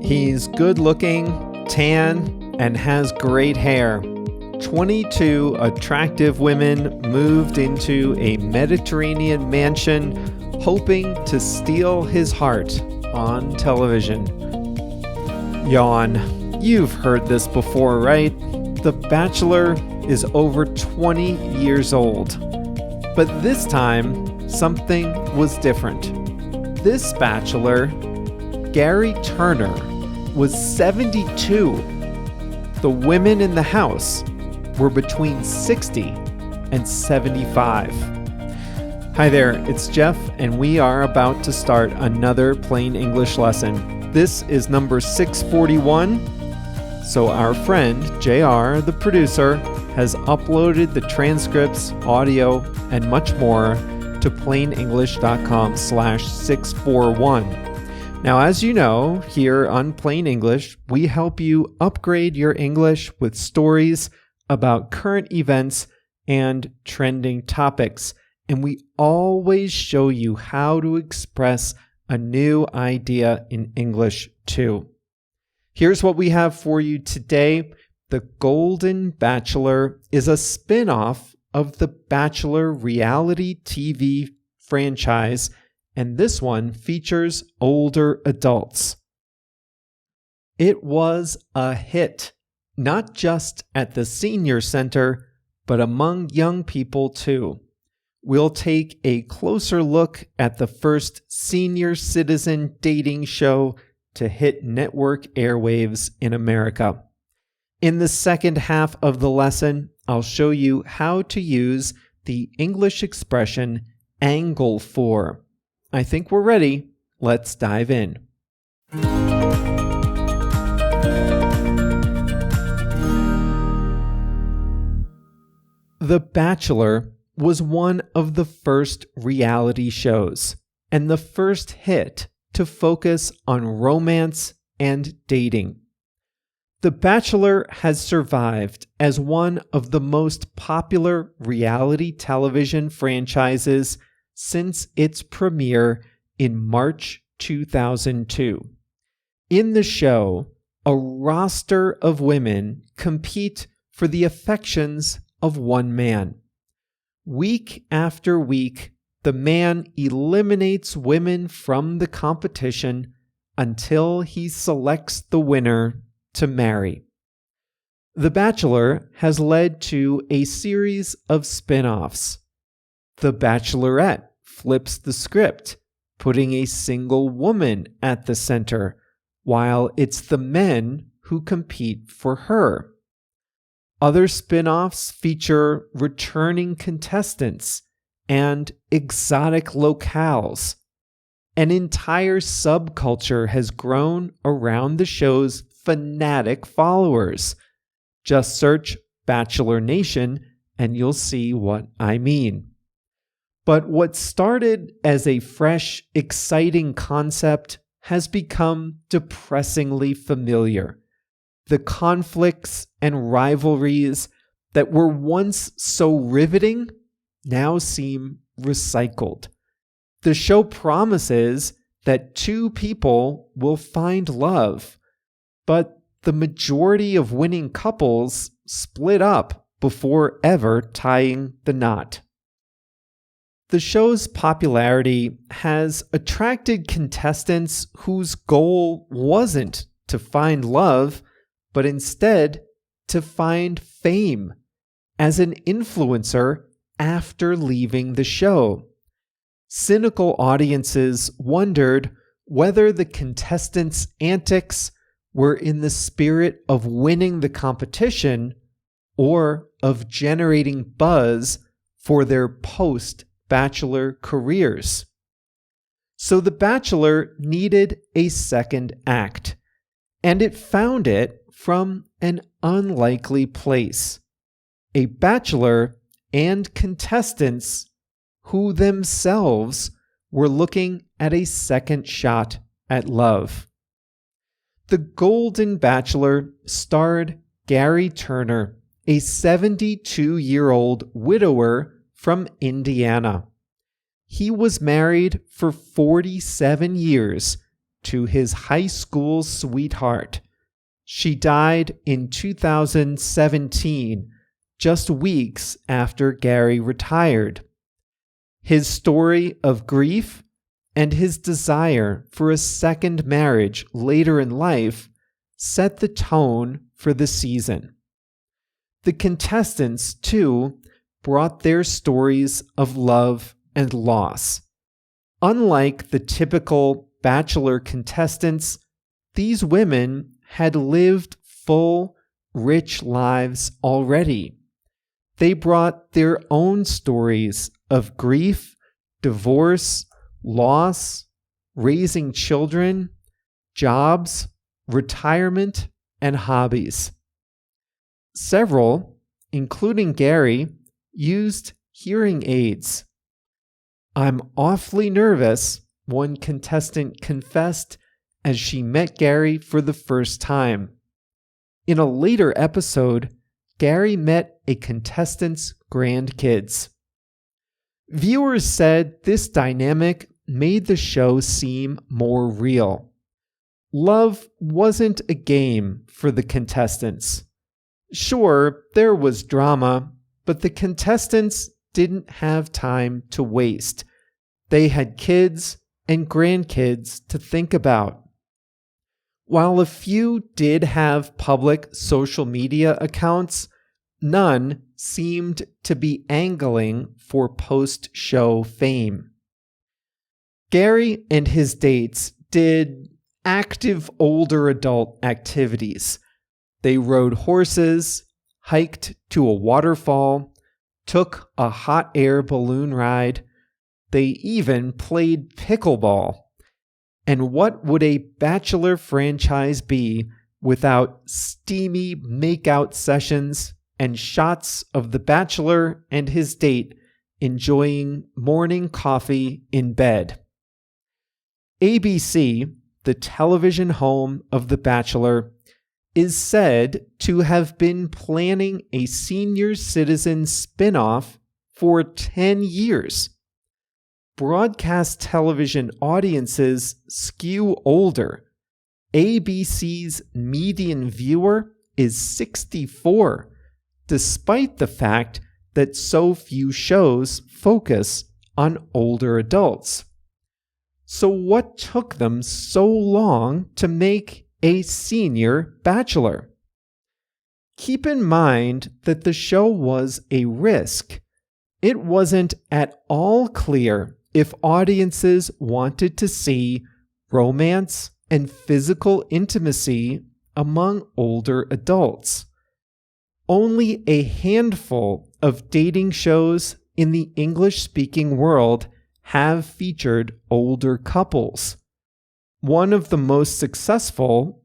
He's good looking, tan, and has great hair. 22 attractive women moved into a Mediterranean mansion hoping to steal his heart on television. Yawn. You've heard this before, right? The Bachelor is over 20 years old. But this time, something was different. This Bachelor, Gerry Turner, was 72. The women in the house were between 60 and 75. Hi there, it's Jeff, and we are about to start another Plain English lesson. This is number 641. So our friend, JR, the producer, has uploaded the transcripts, audio, and much more to plainenglish.com/641. Now, as you know, here on Plain English, we help you upgrade your English with stories about current events and trending topics. And we always show you how to express a new idea in English too. Here's what we have for you today. The Golden Bachelor is a spin-off of the Bachelor reality TV franchise, and this one features older adults. It was a hit, not just at the senior center, but among young people too. We'll take a closer look at the first senior citizen dating show to hit network airwaves in America. In the second half of the lesson, I'll show you how to use the English expression angle for. I think we're ready. Let's dive in. The Bachelor was one of the first reality shows and the first hit to focus on romance and dating. The Bachelor has survived as one of the most popular reality television franchises since its premiere in March 2002. In the show, a roster of women compete for the affections of one man. Week after week, the man eliminates women from the competition until he selects the winner to marry. The Bachelor has led to a series of spin-offs. The Bachelorette flips the script, putting a single woman at the center, while it's the men who compete for her. Other spin-offs feature returning contestants and exotic locales. An entire subculture has grown around the show's fanatic followers. Just search Bachelor Nation and you'll see what I mean. But what started as a fresh, exciting concept has become depressingly familiar. The conflicts and rivalries that were once so riveting now seem recycled. The show promises that two people will find love, but the majority of winning couples split up before ever tying the knot. The show's popularity has attracted contestants whose goal wasn't to find love, but instead to find fame as an influencer after leaving the show. Cynical audiences wondered whether the contestants' antics were in the spirit of winning the competition or of generating buzz for their post-Bachelor careers. So The Bachelor needed a second act, and it found it from an unlikely place. A bachelor and contestants who themselves were looking at a second shot at love. The Golden Bachelor starred Gerry Turner, a 72-year-old widower from Indiana. He was married for 47 years to his high school sweetheart. She died in 2017, just weeks after Gerry retired. His story of grief and his desire for a second marriage later in life set the tone for the season. The contestants, too, brought their stories of love and loss. Unlike the typical Bachelor contestants, these women had lived full, rich lives already. They brought their own stories of grief, divorce, loss, raising children, jobs, retirement, and hobbies. Several, including Gerry, used hearing aids. "I'm awfully nervous," one contestant confessed as she met Gerry for the first time. In a later episode, Gerry met a contestant's grandkids. Viewers said this dynamic made the show seem more real. Love wasn't a game for the contestants. Sure, there was drama, but the contestants didn't have time to waste. They had kids and grandkids to think about. While a few did have public social media accounts, none seemed to be angling for post-show fame. Gerry and his dates did active older adult activities. They rode horses, hiked to a waterfall, took a hot air balloon ride. They even played pickleball. And what would a Bachelor franchise be without steamy makeout sessions and shots of the Bachelor and his date enjoying morning coffee in bed? ABC, the television home of The Bachelor, is said to have been planning a senior citizen spinoff for 10 years. Broadcast television audiences skew older. ABC's median viewer is 64, despite the fact that so few shows focus on older adults. So what took them so long to make a senior Bachelor? Keep in mind that the show was a risk. It wasn't at all clear if audiences wanted to see romance and physical intimacy among older adults. Only a handful of dating shows in the English-speaking world have featured older couples. One of the most successful,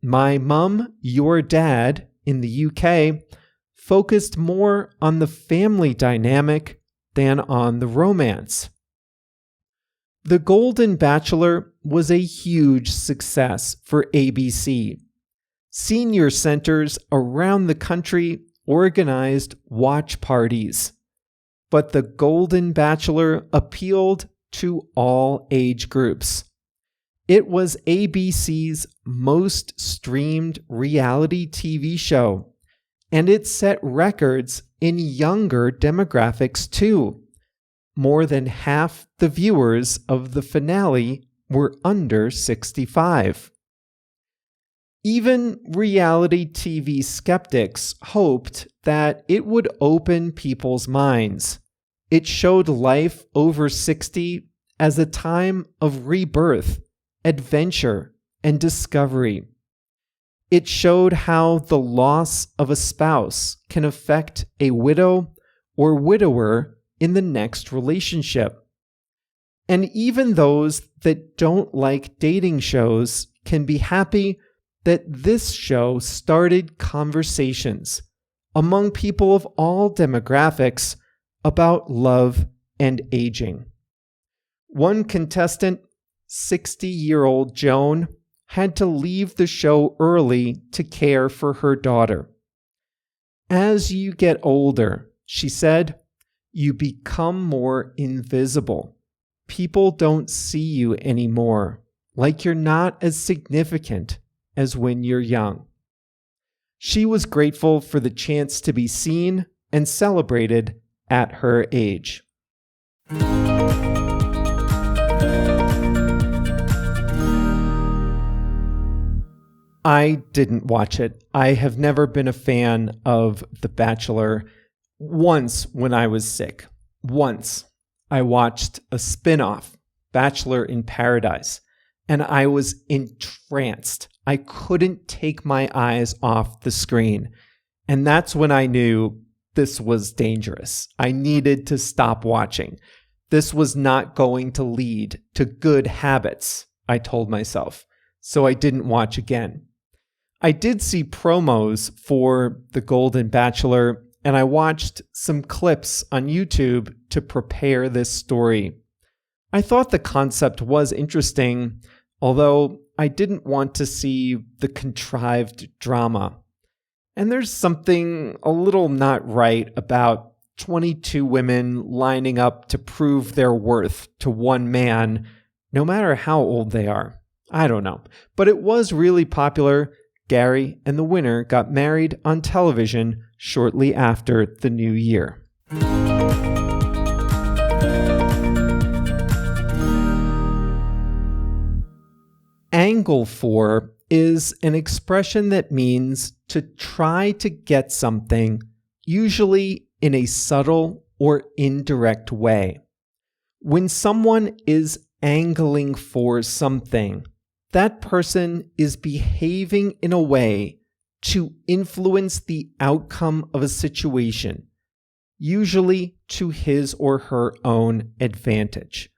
My Mum, Your Dad, in the UK, focused more on the family dynamic than on the romance. The Golden Bachelor was a huge success for ABC. Senior centers around the country organized watch parties. But the Golden Bachelor appealed to all age groups. It was ABC's most streamed reality TV show, and it set records in younger demographics too. More than half the viewers of the finale were under 65. Even reality TV skeptics hoped that it would open people's minds. It showed life over 60 as a time of rebirth, adventure, and discovery. It showed how the loss of a spouse can affect a widow or widower in the next relationship. And even those that don't like dating shows can be happy that this show started conversations among people of all demographics about love and aging. One contestant, 60-year-old Joan, had to leave the show early to care for her daughter. "As you get older," she said, "you become more invisible. People don't see you anymore. like you're not as significant as when you're young. She was grateful for the chance to be seen and celebrated at her age. I didn't watch it. I have never been a fan of The Bachelor. Once when I was sick. Once I watched a spinoff, Bachelor in Paradise, and I was entranced. I couldn't take my eyes off the screen. And that's when I knew this was dangerous. I needed to stop watching. This was not going to lead to good habits, I told myself. So I didn't watch again. I did see promos for The Golden Bachelor, and I watched some clips on YouTube to prepare this story. I thought the concept was interesting, although I didn't want to see the contrived drama. And there's something a little not right about 22 women lining up to prove their worth to one man, no matter how old they are. I don't know. But it was really popular. Gerry and the winner got married on television shortly after the new year. Angle for is an expression that means to try to get something, usually in a subtle or indirect way. When someone is angling for something, that person is behaving in a way to influence the outcome of a situation, usually to his or her own advantage.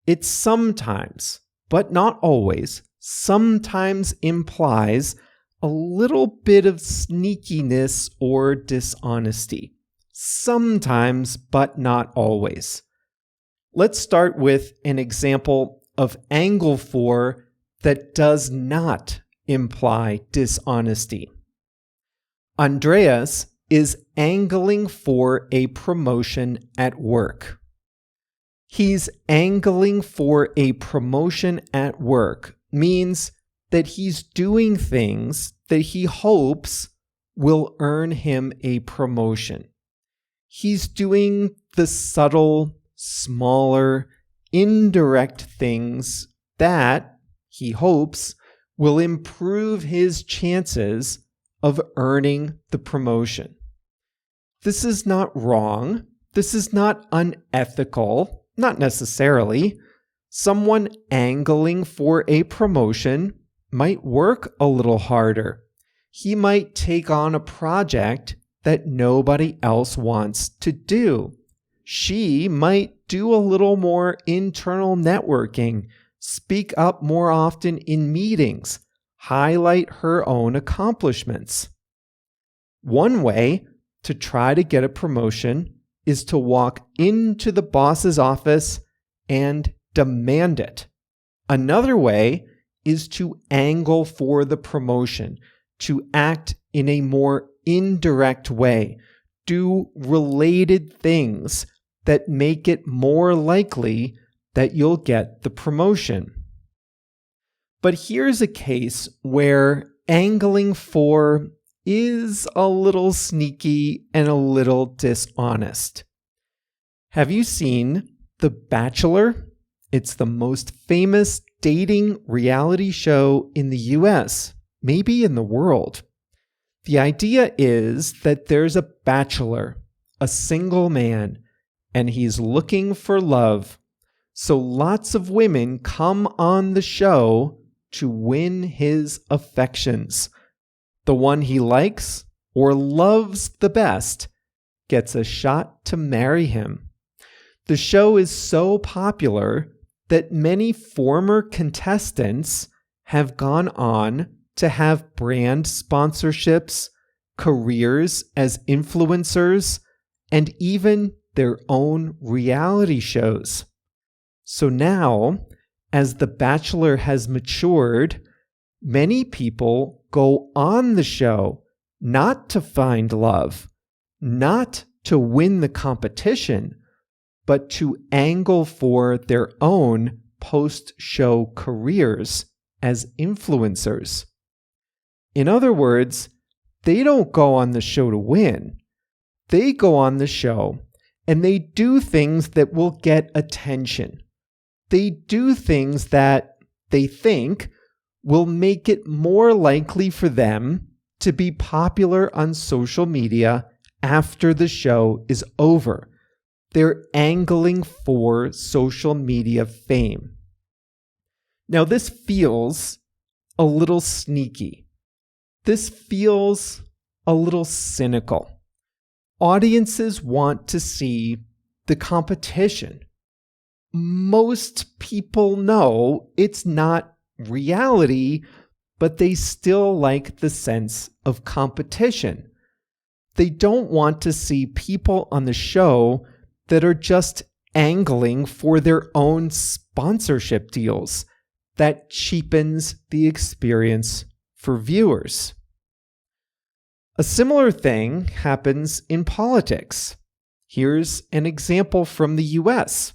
It sometimes, but not always, sometimes implies a little bit of sneakiness or dishonesty. Sometimes, but not always. Let's start with an example of angle for that does not imply dishonesty. Andreas is angling for a promotion at work. He's angling for a promotion at work means that he's doing things that he hopes will earn him a promotion. He's doing the subtle, smaller, indirect things that he hopes will improve his chances of earning the promotion. This is not wrong. This is not unethical, not necessarily. Someone angling for a promotion might work a little harder. He might take on a project that nobody else wants to do. She might do a little more internal networking, speak up more often in meetings, highlight her own accomplishments. One way to try to get a promotion is to walk into the boss's office and demand it. Another way is to angle for the promotion, to act in a more indirect way, do related things that make it more likely that you'll get the promotion. But here's a case where angling for is a little sneaky and a little dishonest. Have you seen The Bachelor? It's the most famous dating reality show in the US, maybe in the world. The idea is that there's a bachelor, a single man, and he's looking for love. So lots of women come on the show to win his affections. The one he likes or loves the best gets a shot to marry him. The show is so popular that many former contestants have gone on to have brand sponsorships, careers as influencers, and even their own reality shows. So now, as The Bachelor has matured, many people go on the show not to find love, not to win the competition, but to angle for their own post-show careers as influencers. In other words, they don't go on the show to win. They go on the show and they do things that will get attention. They do things that they think will make it more likely for them to be popular on social media after the show is over. They're angling for social media fame. Now, this feels a little sneaky. This feels a little cynical. Audiences want to see the competition. Most people know it's not reality, but they still like the sense of competition. They don't want to see people on the show that are just angling for their own sponsorship deals. That cheapens the experience for viewers. A similar thing happens in politics. Here's an example from the US.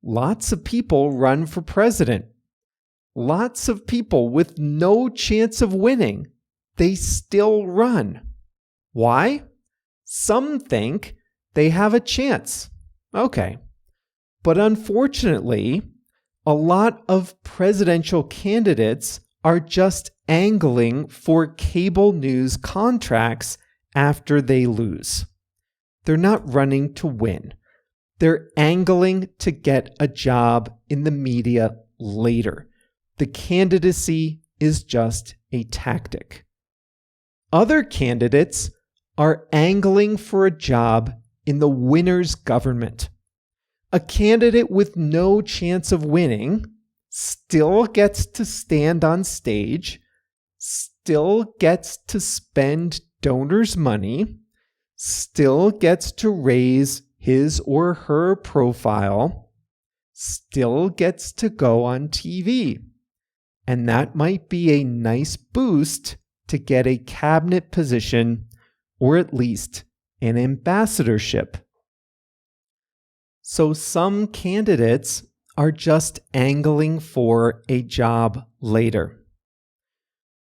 Lots of people run for president. Lots of people with no chance of winning. They still run. Why? Some think they have a chance. Okay. But unfortunately, a lot of presidential candidates are just angling for cable news contracts after they lose. They're not running to win. They're angling to get a job in the media later. The candidacy is just a tactic. Other candidates are angling for a job in the winner's government. A candidate with no chance of winning still gets to stand on stage, still gets to spend donors' money, still gets to raise his or her profile, still gets to go on TV. And that might be a nice boost to get a cabinet position or at least an ambassadorship. So some candidates are just angling for a job later.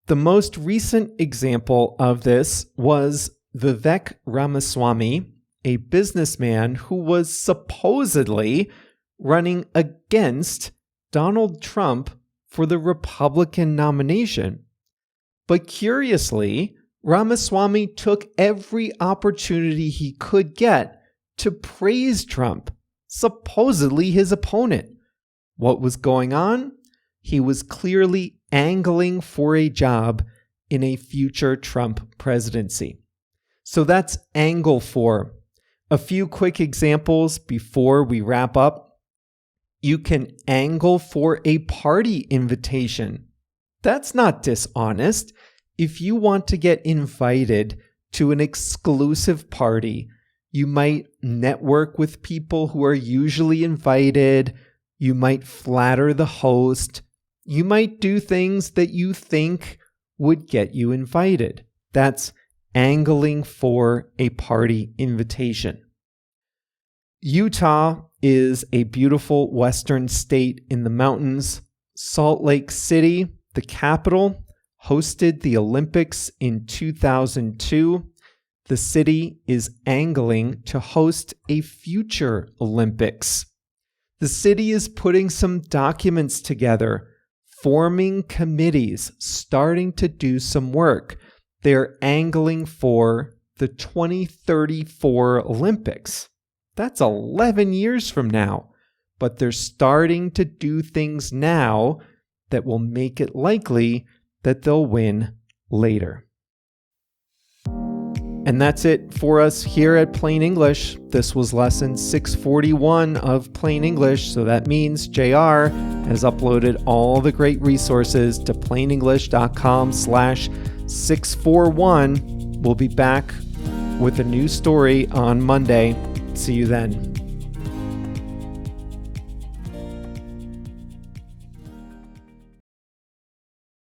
The most recent example of this was Vivek Ramaswamy, a businessman who was supposedly running against Donald Trump for the Republican nomination. But curiously, Ramaswamy took every opportunity he could get to praise Trump, supposedly his opponent. What was going on? He was clearly angling for a job in a future Trump presidency. So that's angle for. A few quick examples before we wrap up. You can angle for a party invitation. That's not dishonest. If you want to get invited to an exclusive party, you might network with people who are usually invited. You might flatter the host. You might do things that you think would get you invited. That's angling for a party invitation. Utah is a beautiful western state in the mountains. Salt Lake City, the capital, hosted the Olympics in 2002. The city is angling to host a future Olympics. The city is putting some documents together, forming committees, starting to do some work. They're angling for the 2034 Olympics. That's 11 years from now, but they're starting to do things now that will make it likely that they'll win later. And that's it for us here at Plain English. This was lesson 641 of Plain English, so that means JR has uploaded all the great resources to plainenglish.com/641. We'll be back with a new story on Monday. See you then.